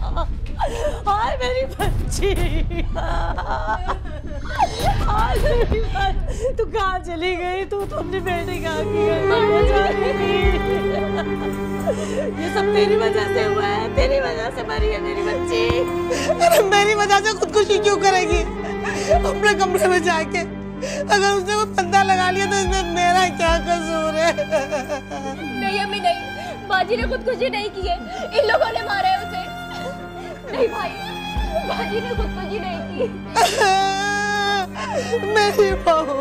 हाय मेरी बच्ची, हाय मेरी बच्ची, तू कहाँ चली गई? तू तो अपनी बेटी कहाँ की ये सब तेरी वजह से हुआ है, तेरी वजह से मरी है मेरी बच्ची। अरे मेरी वजह से खुदकुशी क्यों करेगी? अपने कमरे में जाके अगर उसने वो फंदा लगा लिया तो इसमें मेरा क्या कसूर है? नहीं अम्मी नहीं, बाजी ने खुदकुशी नहीं की है, इन लोगों ने मारा है उसे। नहीं भाई, बाजी ने खुदकुशी नहीं की। मेरी बहू,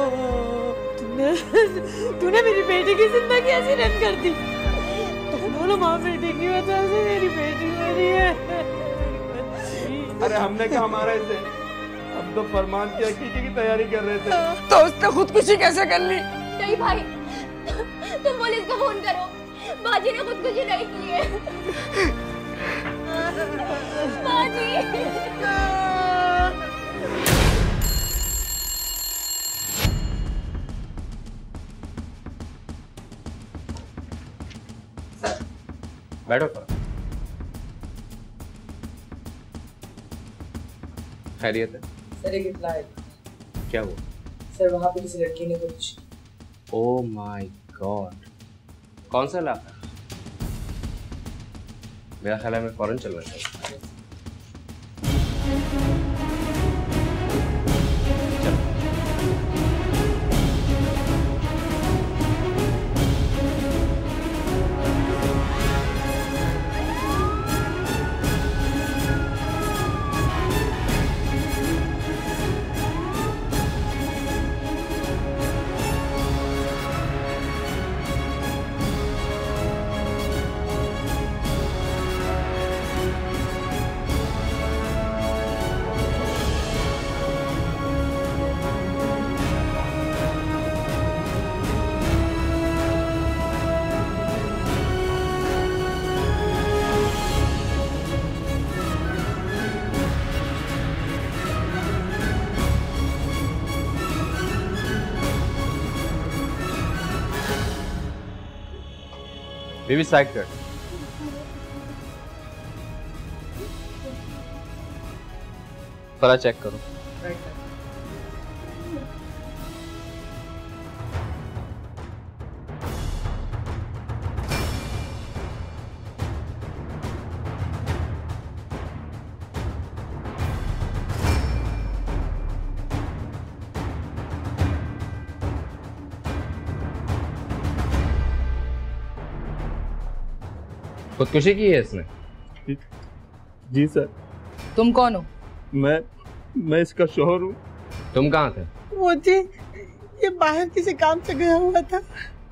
तूने मेरी बेटी की जिंदगी ऐसी रन कर दी। बोलो माँ, बेटी की वजह से मेरी बेटी मरी है। अरे हमने क्या मारा इसे? हम तो फरमान की हकीकी की तैयारी कर रहे थे। तो उसने खुदकुशी कैसे कर ली? नहीं भाई, तुम पुलिस को फोन करो, बाजी ने खुदकुशी नहीं की है। बाजी। बैठो। खैरियत है? सर एक इत्तला है। क्या हुआ? सर वहाँ पे किसी लड़की ने कुछ। ओह माय गॉड, कौन सा इलाका? मेरा ख्याल है मैं फौरन चलना चाहिए। बेबी साइड कर। थोड़ा चेक करो। खुदकुशी की है इसने? जी सर। तुम कौन हो? मैं इसका शौहर हूँ। तुम कहाँ थे? वो जी, ये बाहर किसी काम से गया हुआ था।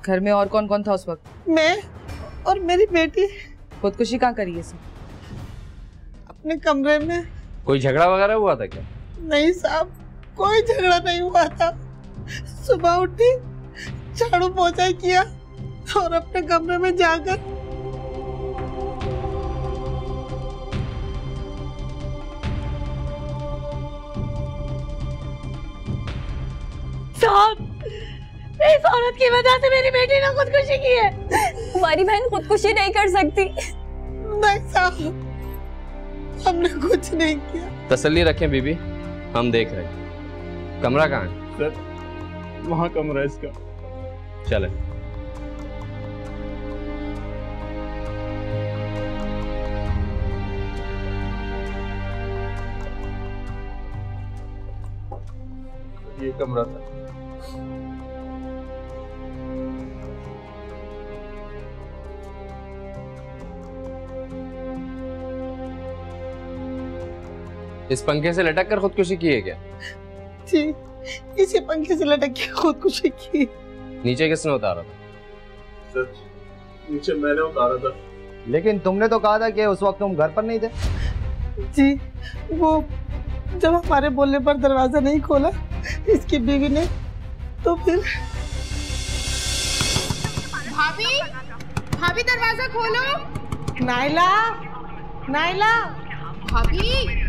घर में और कौन कौन था उस वक्त? मैं और मेरी बेटी। खुदकुशी कहाँ करी है? अपने कमरे में। कोई झगड़ा वगैरह हुआ था क्या? नहीं साहब, कोई झगड़ा नहीं हुआ था। सुबह उठी, झाड़ू पोछा किया और अपने कमरे में जाकर साहब, इस औरत की वजह से मेरी बेटी ने खुदकुशी की है। हमारी बहन खुदकुशी नहीं कर सकती। नहीं साहब, हमने कुछ नहीं किया। तसल्ली रखें बीबी, हम देख रहे हैं। कमरा कहाँ है? सर वहाँ कमरा है इसका। चले। ये कमरा था। इस पंखे से लटक कर खुदकुशी की है क्या? जी, इसी पंखे से लटक के खुदकुशी की। नीचे किसने उतारा था? सर नीचे मैंने उतारा था। लेकिन तुमने तो कहा था कि उस वक्त तुम घर पर नहीं थे। जी, वो जब हमारे बोलने पर दरवाजा नहीं खोला इसकी बीवी ने, तो फिर भाभी, भाभी दरवाजा खोलो। नाइला, नाइला, भाभी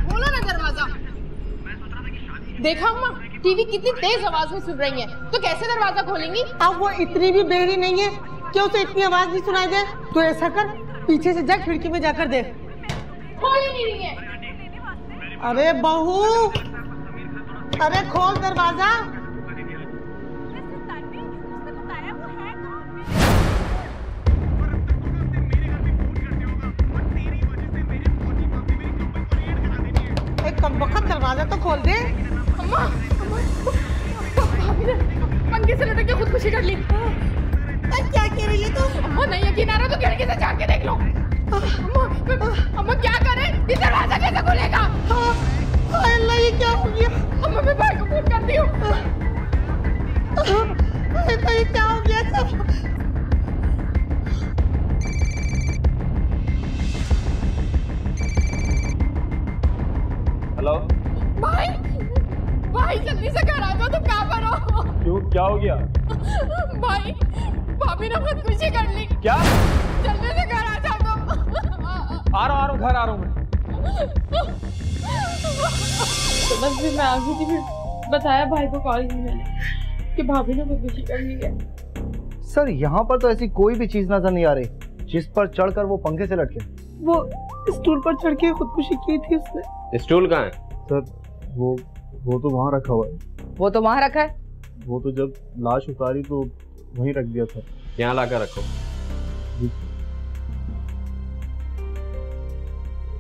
खोलो ना दरवाजा। देखा अम्मा, टीवी कितनी तेज आवाज में सुन रही है, तो कैसे दरवाजा खोलेंगी? अब वो इतनी भी बेहरी नहीं है कि उसे इतनी आवाज नहीं सुनाई दे। तो ऐसा कर, पीछे से जा, खिड़की में जाकर देख। खोल ही नहीं रही है। अरे बहू, अरे खोल दरवाजा। एक कमबख्त दरवाजा तो खोल दे। अम्मा, भाभी ने पंखे से लटक के खुदकुशी कर ली। क्या कह रही है तू? अम्मा नहीं यकीन आ रहा तो खिड़की से झांक के देख लो। अम्मा क्या करे? ये दरवाजा कैसे खुलेगा? अल्लाह, ये क्या हो गया? अम्मा मैं भाई को फोन करती हूँ। अल्लाह, ये क्या हो गया सब? हेलो भाई जल्दी से घर आ जाओ, तुम कहाँ पर हो? क्यों, क्या हो गया? भाई भाभी ने खुदकुशी कर ली। क्या? जल्दी से घर आ जाओ तुम। आ रहा हूँ, घर आ रहा हूँ मैं। तो बस फिर मैं आ गई थी, फिर बताया भाई को, कॉल की मैंने कि भाभी ने खुदकुशी कर ली है। सर यहाँ पर तो ऐसी कोई भी चीज नजर नहीं आ रही जिस पर चढ़कर वो पंखे से लटके। वो स्टूल पर चढ़ के खुदकुशी की थी उसने। स्टूल कहाँ है? सर वो तो वहाँ रखा हुआ है। वो तो वहाँ रखा है। वो तो जब लाश उतारी तो वहीं रख दिया था। यहाँ लाकर रखो।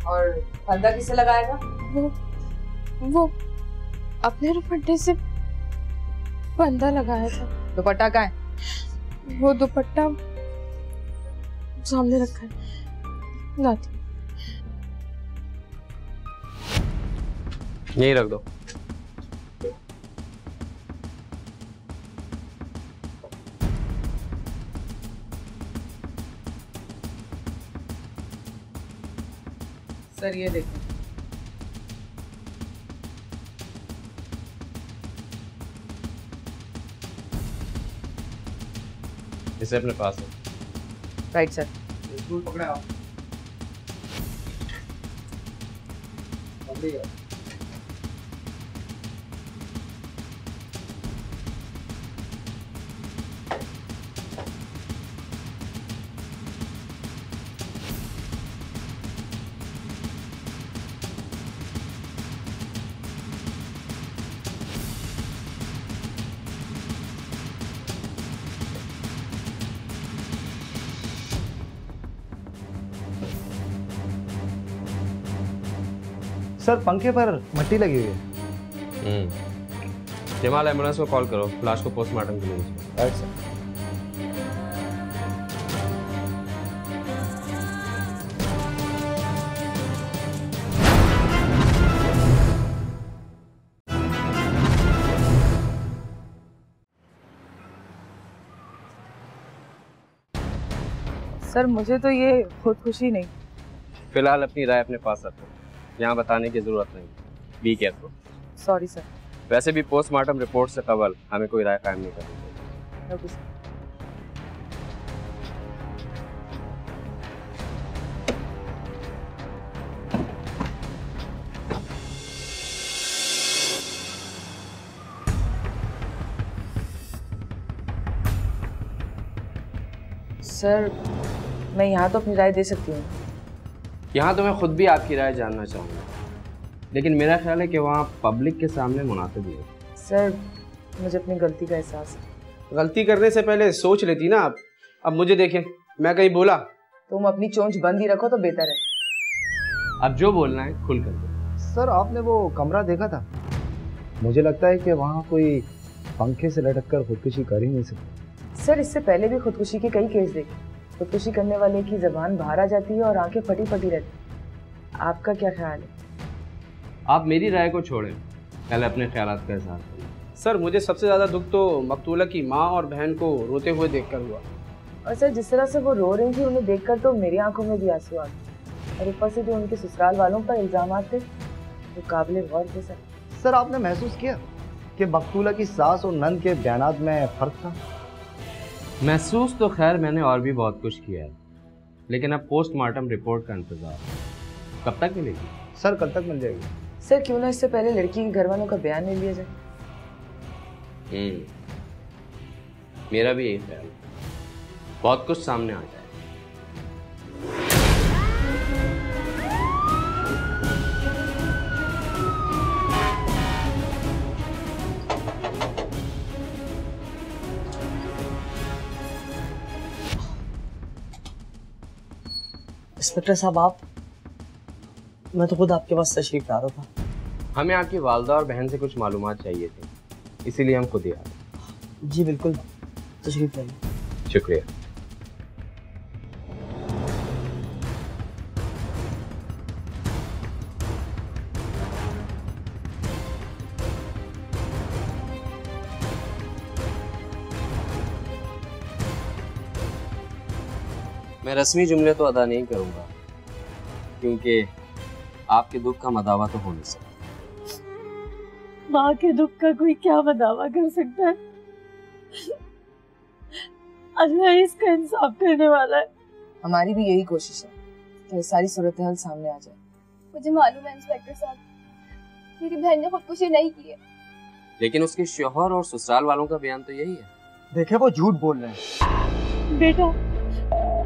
और फंदा किसे लगाएगा? वो अपने दुपट्टे से फंदा लगाया था। दुपट्टा कहाँ है? वो दुपट्टा सामने रखा है। लाती। यहीं रख दो। सर ये देखो। इसे अपने पास है। Right sir. पकड़े आप। सर पंखे पर मट्टी लगी हुई है। जमाल, एम्बुलेंस को कॉल करो, लाश को पोस्टमार्टम के लिए भेजो। Right sir. सर मुझे तो ये खुदकुशी नहीं। फिलहाल अपनी राय अपने पास रखो, यहाँ बताने की जरूरत नहीं। Be careful. Sorry sir. वैसे भी पोस्टमार्टम रिपोर्ट से कबल हमें कोई राय कायम नहीं करनी चाहिए। Okay sir. सर मैं यहाँ तो अपनी राय दे सकती हूँ। यहाँ तो मैं खुद भी आपकी राय जानना चाहूँगा, लेकिन मेरा ख्याल है कि वहाँ पब्लिक के सामने मुनासिब नहीं है। सर मुझे अपनी गलती का एहसास है। गलती करने से पहले सोच लेती ना आप। अब मुझे देखें, मैं कहीं बोला? तुम अपनी चोंच बंद ही रखो तो बेहतर है। अब जो बोलना है खुल कर दो। सर आपने वो कमरा देखा था? मुझे लगता है कि वहाँ कोई पंखे से लटक कर खुदकुशी कर ही नहीं सकता। सर इससे पहले भी खुदकुशी के कई केस देखे। खुदकुशी करने वाले की जबान बाहर आ जाती है और आंखें फटी फटी रहती। आपका क्या ख्याल है? आप मेरी राय को छोड़ें, पहले अपने ख्यालात का इजहार करें। सर मुझे सबसे ज़्यादा दुख तो मकतूला की माँ और बहन को रोते हुए देखकर हुआ। और सर जिस तरह से वो रो रही थी उन्हें देखकर तो मेरी आंखों में भी आंसू आ गए। और ऊपर से जो उनके ससुराल वालों पर इल्जाम थे वो काबिल गौर थे। सर आपने महसूस किया कि मकतूला की सास और नंद के बयानात में फर्क था? महसूस तो खैर मैंने और भी बहुत कुछ किया है, लेकिन अब पोस्टमार्टम रिपोर्ट का इंतजार। कब तक मिलेगी? सर कल तक मिल जाएगी। सर क्यों ना इससे पहले लड़की के घर वालों का बयान ले लिया जाए। मेरा भी यही ख्याल है, बहुत कुछ सामने आ जाए। इंस्पेक्टर साहब आप, मैं तो खुद आपके पास तशरीफ ला रहा था। हमें आपकी वालदा और बहन से कुछ मालूमात चाहिए थे, इसीलिए हम खुद ही आ गए। जी बिल्कुल, तशरीफ लाइए। शुक्रिया। मैं रस्मी जुमले तो अदा नहीं करूंगा, क्योंकि आपके दुख का मदावा तो हो नहीं सकता। माँ के दुख का कोई क्या मदावा कर सकता है? अल्लाह इसका इंसाफ करने वाला है। हमारी भी यही कोशिश है कि ये सारी सूरत हाल सामने आ जाए। मुझे मालूम है इंस्पेक्टर साहब, मेरी बहन ने खुदकुशी नहीं की है। लेकिन उसके शौहर और ससुराल वालों का बयान तो यही है। देखे वो झूठ बोल रहे हैं। बेटा,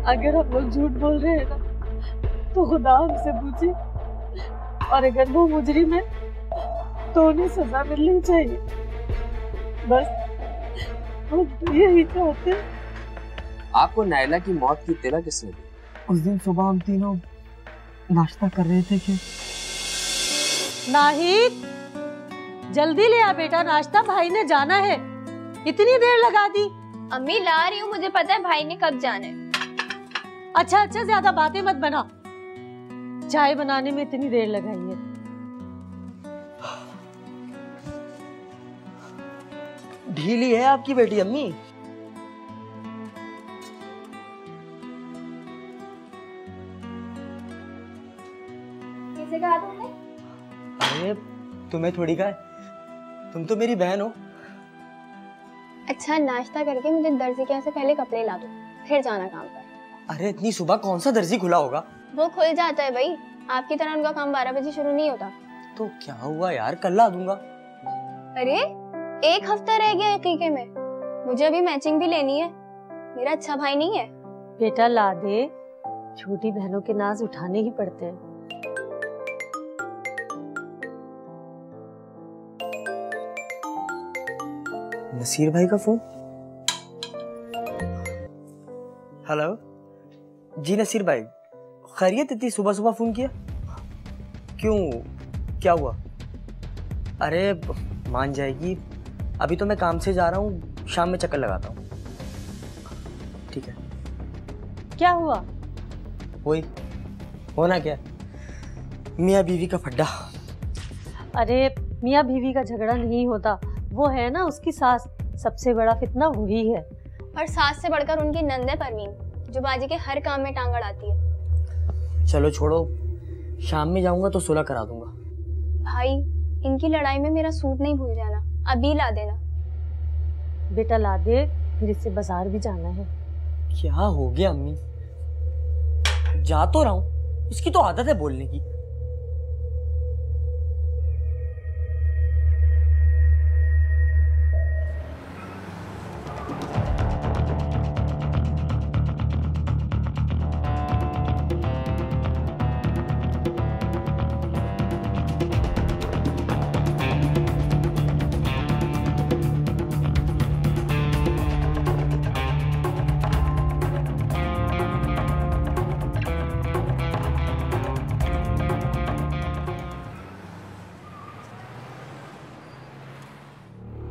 अगर हम लोग झूठ बोल रहे हैं ना, तो खुदा हमसे पूछे, और अगर वो मुजरिम है तो उन्हें सजा मिलनी चाहिए। बस हम तो यही चाहते हैं। आपको नायला की मौत की इत्तला किसने दी? उस दिन सुबह हम तीनों नाश्ता कर रहे थे कि नाहिद, जल्दी ले आ बेटा, नाश्ता भाई ने जाना है। इतनी देर लगा दी। अम्मी ला रही हूँ, मुझे पता है भाई ने कब जाना है। अच्छा, ज्यादा बातें मत बना। चाय बनाने में इतनी देर लगाई है। ढीली है आपकी बेटी अम्मी। किसे कहा तुमने? अरे तुम्हें थोड़ी कहा है, तुम तो मेरी बहन हो। अच्छा, नाश्ता करके मुझे दर्जी के से पहले कपड़े ला दो, फिर जाना काम पर। अरे इतनी सुबह कौन सा दर्जी खुला होगा? वो खुल जाता है भाई, आपकी तरह उनका काम 12 बजे शुरू नहीं होता। तो क्या हुआ यार, कल ला दूंगा। अरे 1 हफ्ता रह गया हकीके में, मुझे अभी मैचिंग भी लेनी है। मेरा अच्छा भाई नहीं है। बेटा ला दे, छोटी बहनों के नाज उठाने ही पड़ते हैं। नसीर भाई का फोन। हेलो जी नसीर भाई, खैरियत? इतनी सुबह सुबह फोन किया क्यों, क्या हुआ? अरे मान जाएगी, अभी तो मैं काम से जा रहा हूँ, शाम में चक्कर लगाता हूँ। ठीक है। क्या हुआ? वही होना क्या, मियाँ बीवी का फड्डा। अरे मियाँ बीवी का झगड़ा नहीं होता, वो है ना उसकी सास, सबसे बड़ा फितना वही है। और सास से बढ़कर उनकी नंद है परवीन, जो बाजी के हर काम में टांग अड़ाती है। चलो छोड़ो, शाम में जाऊंगा तो सुलह करा दूंगा। भाई इनकी लड़ाई में मेरा सूट नहीं भूल जाना, अभी ला देना। बेटा ला दे, फिर इससे बाजार भी जाना है। क्या हो गया अम्मी, जा तो रहा हूँ, इसकी तो आदत है बोलने की।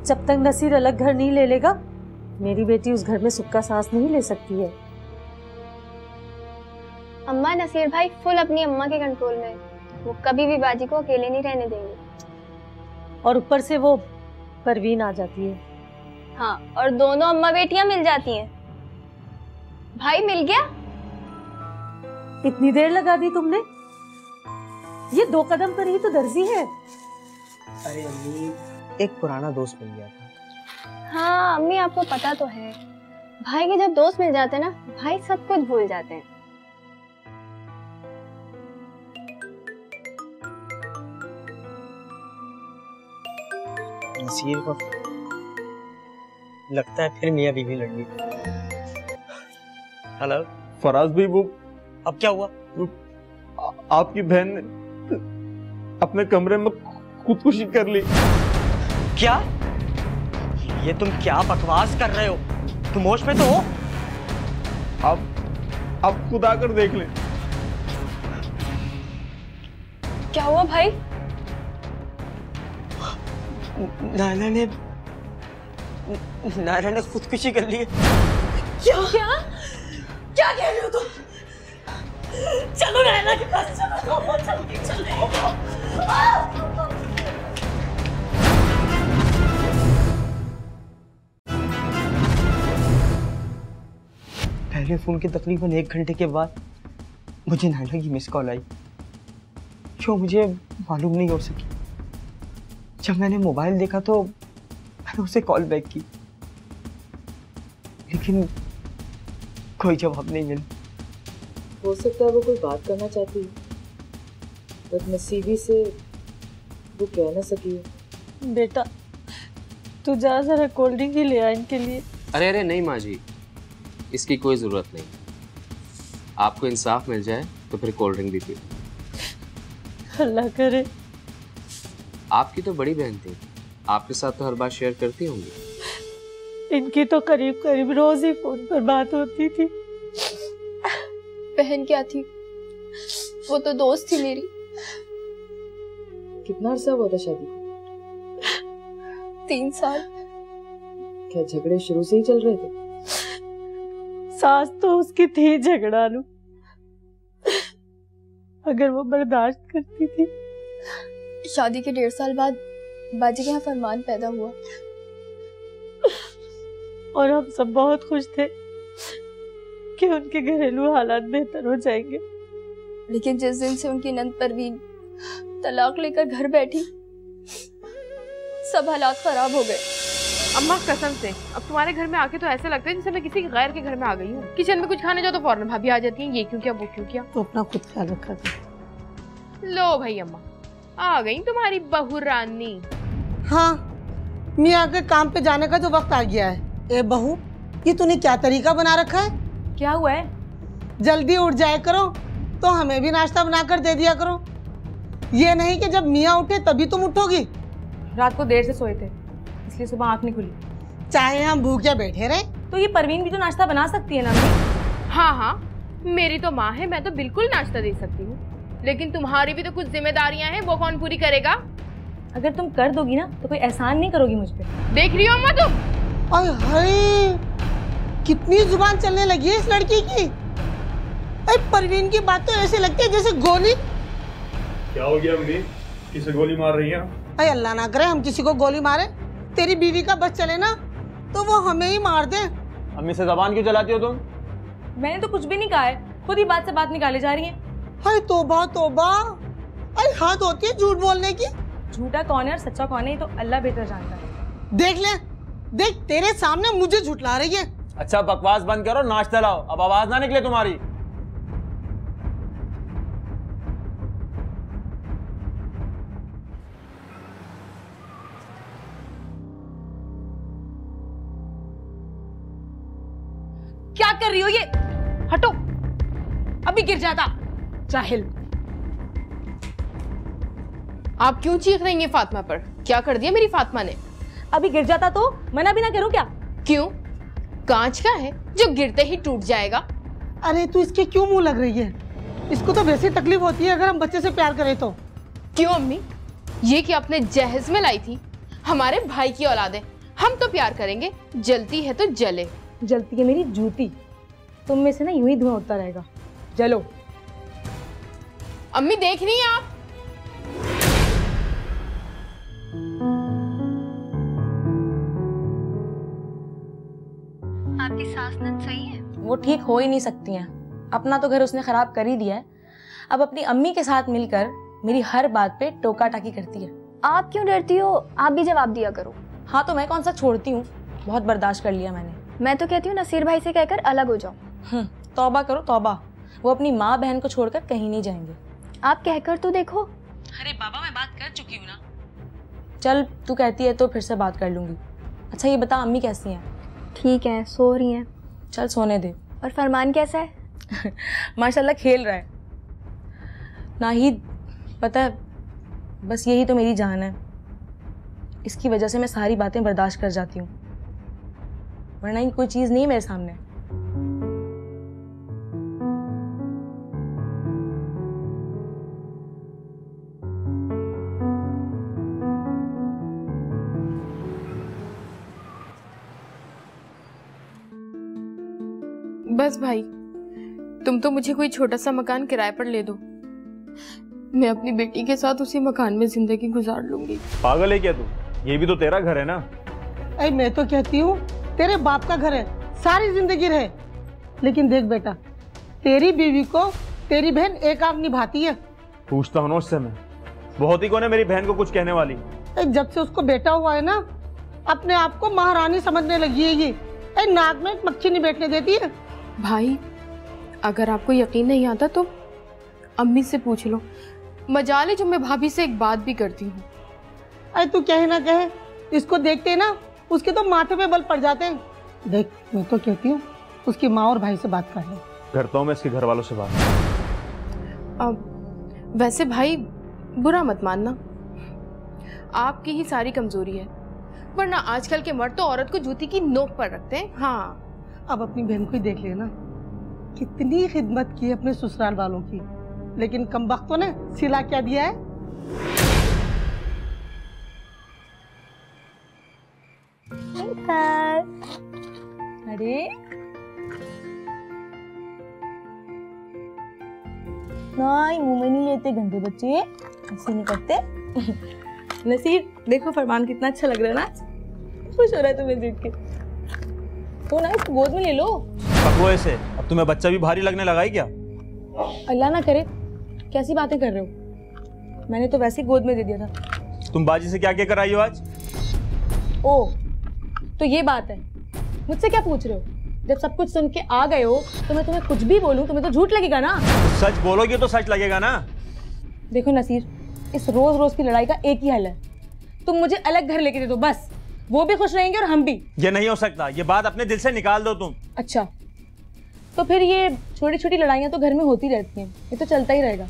जब तक नसीर अलग घर नहीं ले लेगा, मेरी बेटी उस घर में सुख का सांस नहीं ले सकती है। अम्मा, नसीर भाई फुल अपनी अम्मा के कंट्रोल में, वो कभी भी बाजी को अकेले नहीं रहने देंगे। और ऊपर से वो परवीन आ जाती है। हाँ, और दोनों अम्मा बेटियां मिल जाती हैं। भाई मिल गया? इतनी देर लगा दी तुमने? ये 2 कदम पर ही तो दर्जी है। अरे अम्मी, एक पुराना दोस्त मिल गया था। हाँ अम्मी, आपको पता तो है, भाई के जब दोस्त मिल जाते हैं ना, भाई सब कुछ भूल जाते हैं। नसीर का लगता है फिर मियाँ बीवी लड़ गई। हेलो फराज भाई, वो अब क्या हुआ? आपकी बहन ने अपने कमरे में खुदकुशी कर ली। क्या? ये तुम क्या बकवास कर रहे हो? तुम होश में तो हो? आप खुद आकर देख लें। क्या हुआ भाई? नायरा ने खुदकुशी कर ली है। क्या क्या क्या कह रहे हो तुम? चलो नायरा के पास चलो, चलो। पहले फोन के तकरीबन 1 घंटे के बाद मुझे नायरा की मिस कॉल आई, जो मुझे मालूम नहीं हो सकी। जब मैंने मोबाइल देखा तो मैंने उसे कॉल बैक की, लेकिन कोई जवाब नहीं मिला। हो सकता है वो कोई बात करना चाहती है, बदनसीबी से वो कह ना सकी है। बेटा तू जा जरा कोल्ड ड्रिंक ही ले आ इनके लिए। अरे अरे नहीं माँ जी, इसकी कोई ज़रूरत नहीं। आपको इंसाफ मिल जाए तो फिर कोल्ड ड्रिंक भी पी। अल्लाह करे। आपकी तो बड़ी बहन थी, आपके साथ तो हर बात शेयर करती होंगी। इनकी तो करीब करीब रोज ही फोन पर बात होती थी। बहन क्या थी, वो तो दोस्त थी मेरी। कितना अरसा हुआ था शादी को? 3 साल। क्या झगड़े शुरू से ही चल रहे थे? सास तो उसकी थी झगड़ालू, अगर वो बर्दाश्त करती थी। शादी के 1.5 साल बाद बाजी के यहाँ फरमान पैदा हुआ और हम सब बहुत खुश थे कि उनके घरेलू हालात बेहतर हो जाएंगे। लेकिन जिस दिन से उनकी नंद परवीन तलाक लेकर घर बैठी, सब हालात खराब हो गए। अम्मा कसम से अब तुम्हारे घर में आके तो ऐसा लगता है जैसे मैं किसी गैर के घर में आ गई हूँ। किचन में कुछ खाने जाओ तो फौरन भाभी आ जाती हैं, ये क्यों किया वो क्यों किया। तो अपना खुद ख्याल रखा कर। लो भाई अम्मा आ गई तुम्हारी बहू रानी। हाँ, मियाँ के काम पे जाने का तो वक्त आ गया है। ए बहू, ये तूने क्या तरीका बना रखा है? क्या हुआ है? जल्दी उठ जाया करो तो हमें भी नाश्ता बनाकर दे दिया करो। ये नहीं कि जब मियाँ उठे तभी तुम उठोगी। रात को देर से सोए थे इसलिए सुबह आँख नहीं खुली। चाहे हम भूखे बैठे रहे तो ये परवीन भी तो नाश्ता बना सकती है ना अम्मी? हाँ, मेरी तो माँ है, मैं तो बिल्कुल नाश्ता दे सकती हूँ, लेकिन तुम्हारी भी तो कुछ जिम्मेदारियां हैं, वो कौन पूरी करेगा? अगर तुम कर दोगी ना तो कोई एहसान नहीं करोगी मुझ पे। देख रही हो अम्मा तुम? ओए हाय, कितनी जुबान चलने लगी है इस लड़की की। अरे परवीन की बात तो ऐसे लगती है जैसे गोली। क्या हो गया अम्मी, किसे गोली मार रही हैं? अरे अल्लाह ना करे हम किसी को गोली मारे। तेरी बीवी का बस चले ना तो वो हमें ही मार दे। अम्मी से जबान क्यों चलाती हो तुम? मैंने तो कुछ भी नहीं कहा है, खुद ही बात से बात निकाले जा रही है। हाय तौबा तौबा, अरे हाथ होती है झूठ बोलने की। झूठा कौन है और सच्चा कौन है ये तो अल्लाह बेहतर जानता है। देख ले, देख तेरे सामने मुझे झुठला रही है। अच्छा बकवास बंद करो, नाश्ता लाओ, अब आवाज ना निकले तुम्हारी। क्या कर रही हो ये? हटो, अभी गिर जाता जाहिल। आप क्यों चीख रही हैं फातिमा पर? क्या कर दिया मेरी फातिमा ने? अभी गिर जाता तो मना भी ना करूं क्या? क्यों? कांच का है जो गिरते ही टूट जाएगा। अरे तू इसके क्यों मुंह लग रही है? इसको तो वैसे तकलीफ होती है अगर हम बच्चे से प्यार करें तो। क्यों अम्मी? ये कि अपने जहेज में लाई थी, हमारे भाई की औलाद है, हम तो प्यार करेंगे, जलती है तो जले। जलती है मेरी जूती, तुम में से ना यूं ही धुआं उठता रहेगा। जलो। अम्मी देख रही हैं आप? आपकी सास नंद सही है? वो ठीक हो ही नहीं सकती हैं, अपना तो घर उसने खराब कर ही दिया है। अब अपनी अम्मी के साथ मिलकर मेरी हर बात पे टोका टाकी करती है। आप क्यों डरती हो? आप भी जवाब दिया करो। हाँ तो मैं कौन सा छोड़ती हूँ, बहुत बर्दाश्त कर लिया मैंने। मैं तो कहती हूँ नसीर भाई से कहकर अलग हो जाओ। तौबा करो तौबा, वो अपनी माँ बहन को छोड़कर कहीं नहीं जाएंगे। आप कहकर तो देखो। अरे बाबा मैं बात कर चुकी हूँ ना। चल तू कहती है तो फिर से बात कर लूंगी। अच्छा ये बता अम्मी कैसी हैं? ठीक है, सो रही हैं। चल सोने दे। और फरमान कैसा है? माशाल्लाह खेल रहा है। नाहिद पता है बस यही तो मेरी जान है, इसकी वजह से मैं सारी बातें बर्दाश्त कर जाती हूँ, वरना ये कोई चीज नहीं मेरे सामने। बस भाई, तुम तो मुझे कोई छोटा सा मकान किराए पर ले दो, मैं अपनी बेटी के साथ उसी मकान में जिंदगी गुजार लूंगी। पागल है क्या तू? ये भी तो तेरा घर है ना। अरे मैं तो कहती हूँ तेरे बाप का घर है, सारी जिंदगी रहे। लेकिन देख बेटा, तेरी बीवी को तेरी बहन एक आंख निभाती है। पूछता हूँ ना उससे मैं, बहुत ही कौन है मेरी बहन को कुछ कहने वाली। जब से उसको बेटा हुआ है ना, अपने आप को महारानी समझने लगी है ये। नाक में मक्खी नहीं बैठने देती है। भाई अगर आपको यकीन नहीं आता तो अम्मी से पूछ लो, मजाल है जो मैं भाभी से एक बात भी करती हूँ। अरे तू कहे ना कहे, इसको देखते ना उसके तो माथे पे बल पड़ जाते हैं। देख मैं तो कहती हूँ उसकी माँ और भाई से बात कर ले। करता हूँ मैं इसके घर वालों से बात। वैसे भाई बुरा मत मानना, आपकी ही सारी कमजोरी है, वरना आजकल के मर्द तो औरत को जूती की नोक पर रखते हैं। हाँ अब अपनी बहन को ही देख लेना, कितनी खिदमत की अपने ससुराल वालों की, लेकिन कमबख्तों ने सिला क्या दिया है। अरे नहीं, मुंह में नहीं लेते गंदे बच्चे, ऐसे नहीं करते। नसीर देखो फरमान कितना अच्छा लग रहा है ना, खुश हो रहा है तुम्हें देख के। तो ना इसको गोद में ले लो। पकड़ो ऐसे, अब तुम्हें बच्चा भी भारी लगने लगा है क्या? अल्लाह ना करे, कैसी बातें कर रहे हो? मैंने तो वैसे ही गोद में दे दिया था। तुम बाजी से क्या क्या कराई हो आज? ओ तो ये बात है, मुझसे क्या पूछ रहे हो? जब सब कुछ सुन के आ गए हो तो मैं तुम्हें कुछ भी बोलूं तुम्हें तो झूठ लगेगा ना। सच बोलोगे तो सच लगेगा ना। देखो नसीर, इस रोज रोज की लड़ाई का एक ही हल है, तुम मुझे अलग घर लेके दे दो, बस। वो भी खुश रहेंगे और हम भी। ये नहीं हो सकता, ये बात अपने दिल से निकाल दो तुम। अच्छा तो फिर ये छोटी छोटी लड़ाइयाँ तो घर में होती रहती हैं, ये तो चलता ही रहेगा।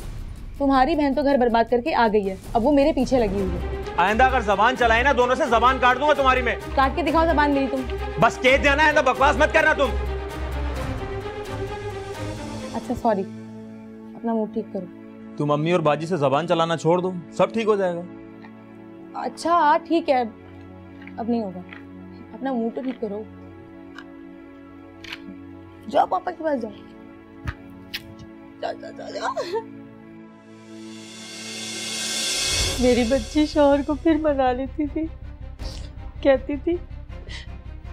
तुम्हारी बहन तो घर बर्बाद करके आ गई है, अब वो मेरे पीछे लगी हुई है। आइंदा अगर जबान चलाए ना, दोनों से जबान काट दूंगा तुम्हारी में। काट के दिखाओ जबान मेरी तुम। बस कह देना है, बकवास मत करना तुम। अच्छा सॉरी, अपना मुंह ठीक करो। तुम अम्मी और बाजी से जबान चलाना छोड़ दो, सब ठीक हो जाएगा। अच्छा ठीक है, अब नहीं होगा, अपना मुंह तो ठीक करो। जाओ पापा के पास जाओ। जाओ। मेरी बच्ची शौहर को फिर मना लेती थी, कहती थी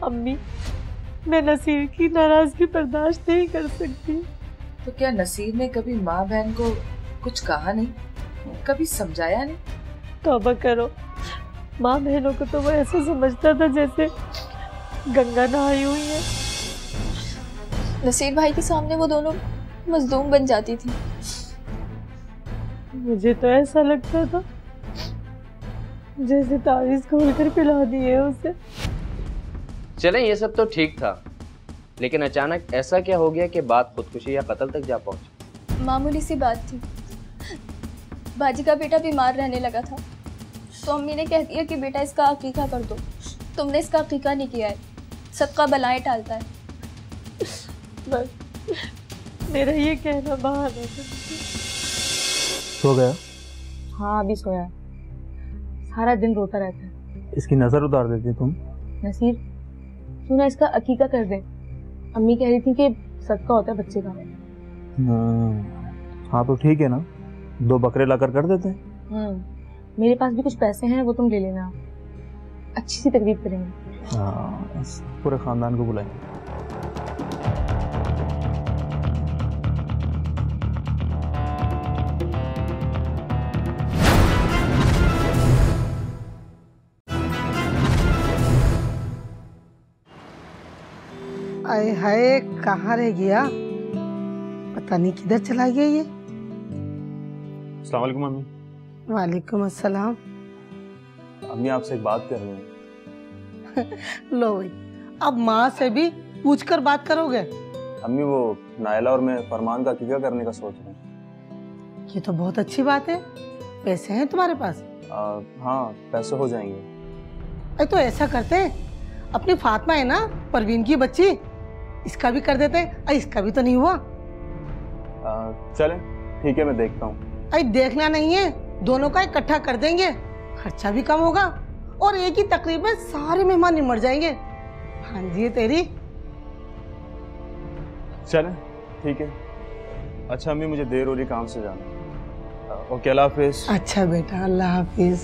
अम्मी मैं नसीर की नाराजगी बर्दाश्त नहीं कर सकती। तो क्या नसीर ने कभी माँ बहन को कुछ कहा नहीं, कभी समझाया नहीं? तौबा करो, माँ बहनों को तो वो ऐसा समझता था जैसे गंगा नहाई हुई है। नसीर भाई के सामने वो दोनों मजलूम बन जाती थी। मुझे तो ऐसा लगता था जैसे तावीज़ खोलकर पिला दिए उसे। चलें ये सब तो ठीक था, लेकिन अचानक ऐसा क्या हो गया कि बात खुदकुशी या कत्ल तक जा पहुंची? मामूली सी बात थी, बाजी का बेटा बीमार रहने लगा था तो अम्मी ने कह दिया कि बेटा इसका अकीका कर दो। तुमने इसका अकीका नहीं किया है, सदका बलाएं टालता है। बस मेरा ये कहना बहाना था। सो गया? हाँ अभी सोया, सारा दिन रोता रहता है। इसकी नजर उतार देती तुम। नसीर तू ना इसका अकीका कर दे, अम्मी कह रही थी कि सदका होता है बच्चे का। हाँ तो ठीक है ना, 2 बकरे लाकर कर देते हैं। मेरे पास भी कुछ पैसे हैं, वो तुम ले लेना, अच्छी सी तकरीब करेंगे। हाँ पूरे खानदान को बुलाएंगे। आए हाय, कहाँ रह गया, पता नहीं किधर चला गया ये। अस्सलाम वालेकुम अम्मी। वालेकुम अस्सलाम। अम्मी आपसे एक बात कर रही हूँ। लो भाई, अब माँ से भी पूछकर बात करोगे? अम्मी वो नायला और मैं फरमान का अकीका करने का सोच रहे हैं। ये तो बहुत अच्छी बात है, पैसे हैं तुम्हारे पास? हाँ पैसे हो जाएंगे। अरे तो ऐसा करते हैं, अपनी फातिमा है ना परवीन की बच्ची, इसका भी कर देते हैं। इसका भी तो नहीं हुआ। चलें ठीक है, मैं देखता हूँ। अरे देखना नहीं है, दोनों का इकट्ठा कर देंगे, खर्चा भी कम होगा और एक ही तकरीब में सारे मेहमान निमट जाएंगे। हाँ जी तेरी। चलें, ठीक है। अच्छा अम्मी, मुझे देर हो रही, काम से जाना। ओके, अल्लाह हाफिज। अच्छा बेटा, अल्लाह हाफिज।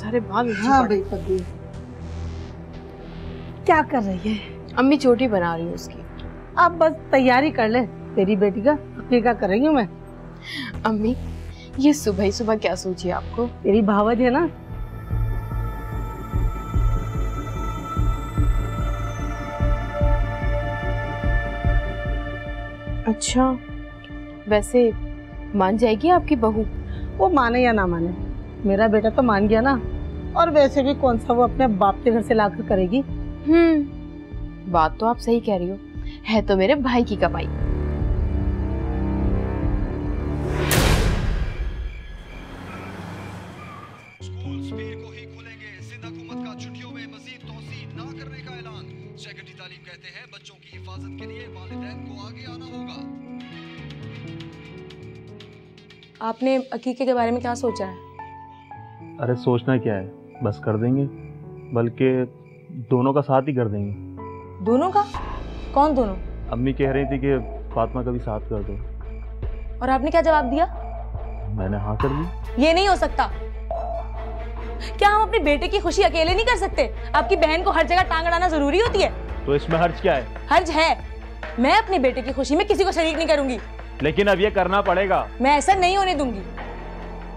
सारे बाल हाँ बेटा, क्या कर रही है? अम्मी चोटी बना रही हूँ उसकी। अब बस तैयारी कर ले, तेरी बेटी का अकीका कर रही हूँ मैं। अम्मी ये सुबह ही सुबह क्या सोची आपको? तेरी भावज है ना। अच्छा, वैसे मान जाएगी आपकी बहू? वो माने या ना माने, मेरा बेटा तो मान गया ना। और वैसे भी कौन सा वो अपने बाप के घर से लाकर करेगी। बात तो आप सही कह रही हो, है तो मेरे भाई की कमाई। आपने अकीके के बारे में क्या सोचा है? अरे सोचना क्या है, बस कर देंगे, बल्कि दोनों का साथ ही कर देंगे। दोनों का? कौन दोनों? अम्मी कह रही थी कि फातिमा का भी साथ कर दो। और आपने क्या जवाब दिया? मैंने हाँ कर दी। ये नहीं हो सकता। क्या हम अपने बेटे की खुशी अकेले नहीं कर सकते? आपकी बहन को हर जगह टांग अड़ाना जरूरी होती है? तो इसमें हर्ज क्या है? हर्ज है, मैं अपने बेटे की खुशी में किसी को शरीक नहीं करूंगी। लेकिन अब ये करना पड़ेगा। मैं ऐसा नहीं होने दूंगी।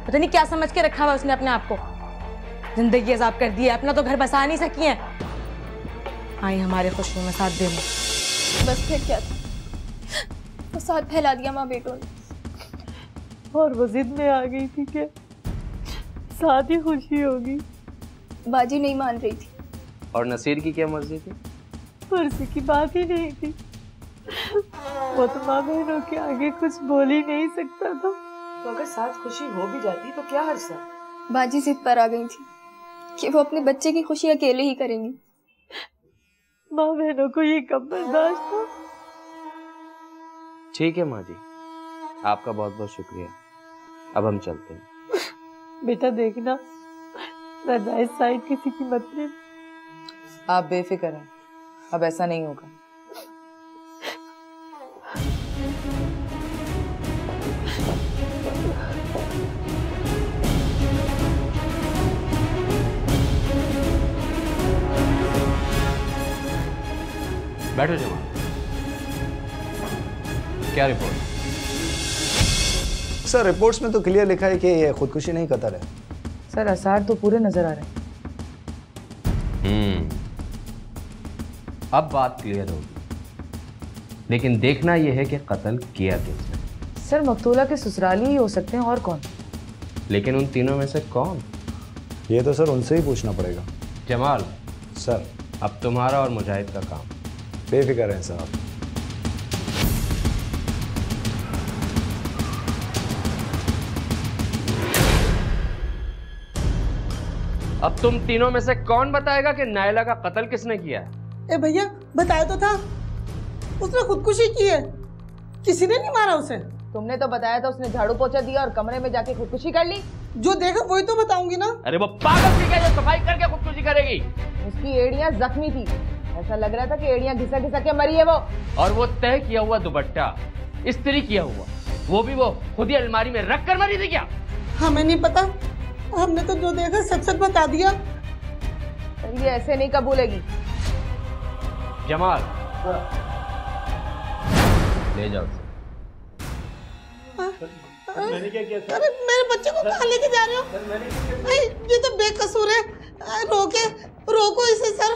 पता नहीं क्या समझ के रखा हुआ उसने अपने आप को। जिंदगी अजाब कर दी है, अपना तो घर बसा नहीं सकी है। आई हमारे खुशियों में साथ देने। बस फिर क्या था, तो साथ फैला दिया माँ बेटों ने। और वो जिद में आ गई थी कि साथ ही खुशी होगी। बाजी नहीं मान रही थी। और नसीर की क्या मर्जी थी? मर्जी की बात ही नहीं थी। वो तो माँ बहनों के आगे कुछ बोल ही नहीं सकता था। तो अगर साथ खुशी हो भी जाती तो क्या हर्ज था? बाजी जिद पर आ गई थी कि वो अपने बच्चे की खुशी अकेले ही करेंगी। माँ बहनों को ये कब बर्दाश्त था। ठीक है माँ जी, आपका बहुत बहुत शुक्रिया। अब हम चलते हैं। बेटा देखना, नाजायज साइड किसी की मत ले। आप बेफिक्र हैं, अब ऐसा नहीं होगा। बैठो जमाल। क्या रिपोर्ट? सर रिपोर्ट्स में तो क्लियर लिखा है कि ये खुदकुशी नहीं कतल है। सर आसार तो पूरे नजर आ रहे हैं। अब बात क्लियर होगी, लेकिन देखना यह है कि कत्ल किया किसने। सर मकतूला के ससुराली ही हो सकते हैं, और कौन? लेकिन उन तीनों में से कौन? ये तो सर उनसे ही पूछना पड़ेगा। जमाल सर, अब तुम्हारा और मुजाहिद का काम। बेफिक्र हैं साहब। अब तुम तीनों में से कौन बताएगा कि नायला का कत्ल किसने किया है? ए भैया, बताया तो था, उसने खुदकुशी की है, किसी ने नहीं मारा उसे। तुमने तो बताया था उसने झाड़ू पोछा दिया और कमरे में जाके खुदकुशी कर ली। जो देखा वही तो बताऊंगी ना। अरे वो पागल थी क्या जो सफाई करके खुदकुशी करेगी? उसकी एड़ियां जख्मी थी, ऐसा लग रहा था कि एड़ियां घिसा घिसा के मरी है वो। और वो तय किया हुआ दुपट्टा इस्त्री किया हुआ, वो भी वो खुद ही अलमारी में रख कर मरी थी क्या? हमें नहीं पता, हमने तो जो देखा सच सच बता दिया। ये ऐसे नहीं कबूलेगी। जमाल ले जाओ। मैंने क्या किया? अरे मेरे बच्चे को कहाँ लेके जा रहे हो? ये तो बेकसूर है। रोके, रोको इसे सर,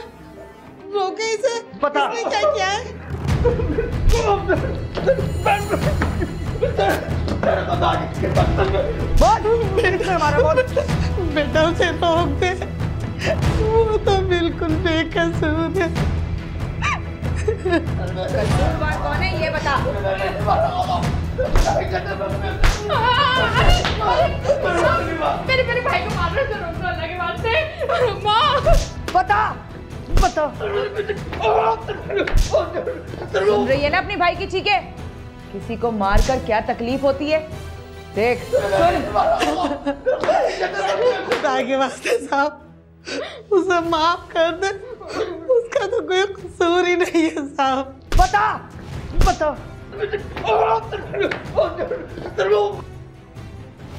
रोके इसे। पता इसने क्या किया है? बेटा उसे रोक दे, वो तो बिल्कुल बेकसूर है। कसूरवार कौन है ये बता। मेरे भाई को मार रहे थे, अल्लाह के वास्ते। माँ बता बता। सुन रही है ना अपनी भाई की चीखें? किसी को मारकर क्या तकलीफ होती है देख सुन। खुदा के वास्ते साहब, उसे माफ कर दे, उसका तो कोई कसूर ही नहीं है साहब। बता बता।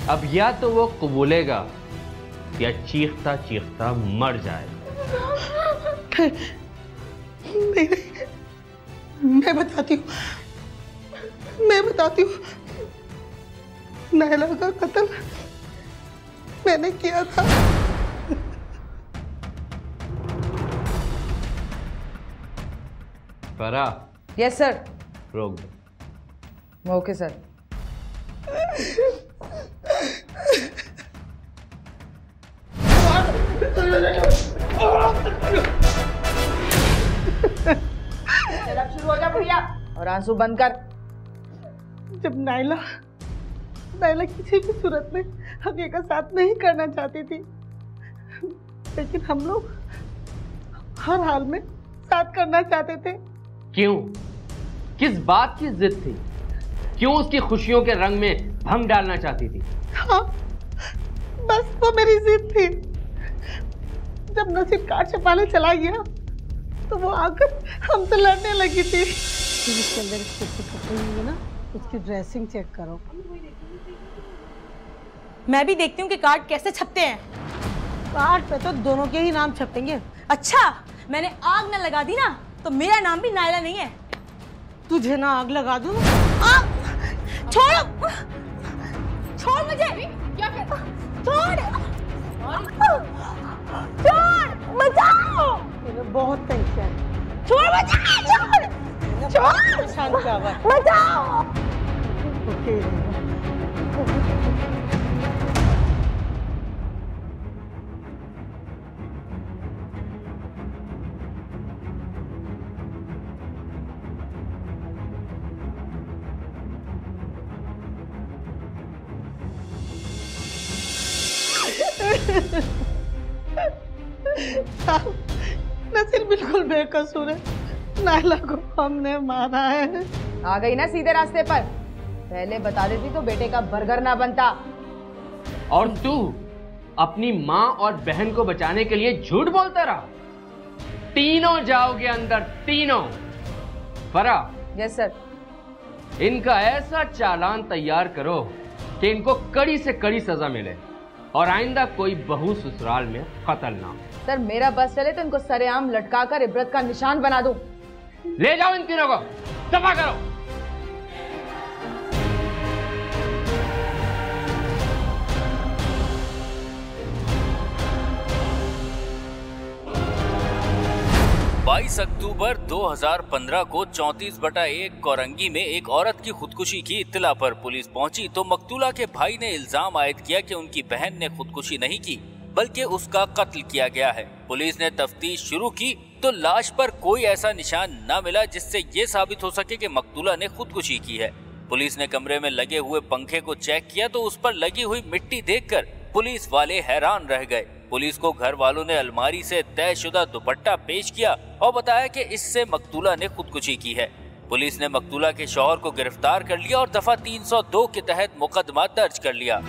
अब या तो वो कबूलेगा या चीखता चीखता मर जाएगा। नहीं, मैं बताती हूँ, नायला का कत्ल मैंने किया था। फरा। Yes sir. रोक दो। Okay sir. शुरू हो जा भैया और आंसू बंद कर। जब नायला किसी भी सूरत में हकी का साथ नहीं करना चाहती थी, लेकिन हम लोग हर हाल में साथ करना चाहते थे। क्यों? किस बात की जिद थी? क्यों उसकी खुशियों के रंग में भंग डालना चाहती थी? हाँ, बस वो मेरी जिद थी। जब नसीब कार्ड छपाने चला गया तो वो आकर हमसे लड़ने लगी थी। इसके अंदर कपड़े होंगे ना, उसकी ड्रेसिंग चेक करो। मैं भी देखती हूँ कि कार्ड कैसे छपते हैं। कार्ड पे तो दोनों के ही नाम छपेंगे। अच्छा, मैंने आग न लगा दी ना तो मेरा नाम भी नायला नहीं है। तुझे ना आग लगा दूं? छोड़ो, छोड़ मुझे। क्या कहता? छोड़, बचाओ। मुझे बहुत टेंशन है। छोड़ मुझे, छोड़, बचाओ। नसीर बिल्कुल बेकसूर है, नायला को हमने मारा है। आ गई ना सीधे रास्ते पर। पहले बता देती तो बेटे का बर्गर ना बनता। और तू अपनी माँ और बहन को बचाने के लिए झूठ बोलता रहा। तीनों जाओगे अंदर, तीनों। फरा। Yes sir. इनका ऐसा चालान तैयार करो कि इनको कड़ी से कड़ी सजा मिले और आइंदा कोई बहू ससुराल में कत्ल ना हो। सर मेरा बस चले तो इनको सरेआम लटकाकर इबरत का निशान बना दूं। ले जाओ इन तीनों को, दफा करो। बाईस अक्टूबर 2015 को 34/1 कोरंगी में एक औरत की खुदकुशी की इत्तला पर पुलिस पहुंची तो मकतूला के भाई ने इल्जाम आयद किया कि उनकी बहन ने खुदकुशी नहीं की बल्कि उसका कत्ल किया गया है। पुलिस ने तफ्तीश शुरू की तो लाश पर कोई ऐसा निशान न मिला जिससे ये साबित हो सके कि मकतूला ने खुदकुशी की है। पुलिस ने कमरे में लगे हुए पंखे को चेक किया तो उस पर लगी हुई मिट्टी देखकर पुलिस वाले हैरान रह गए। पुलिस को घर वालों ने अलमारी से तयशुदा दुपट्टा पेश किया और बताया कि इससे मकतूला ने खुदकुशी की है। पुलिस ने मकतूला के शौहर को गिरफ्तार कर लिया और दफा 302 के तहत मुकदमा दर्ज कर लिया।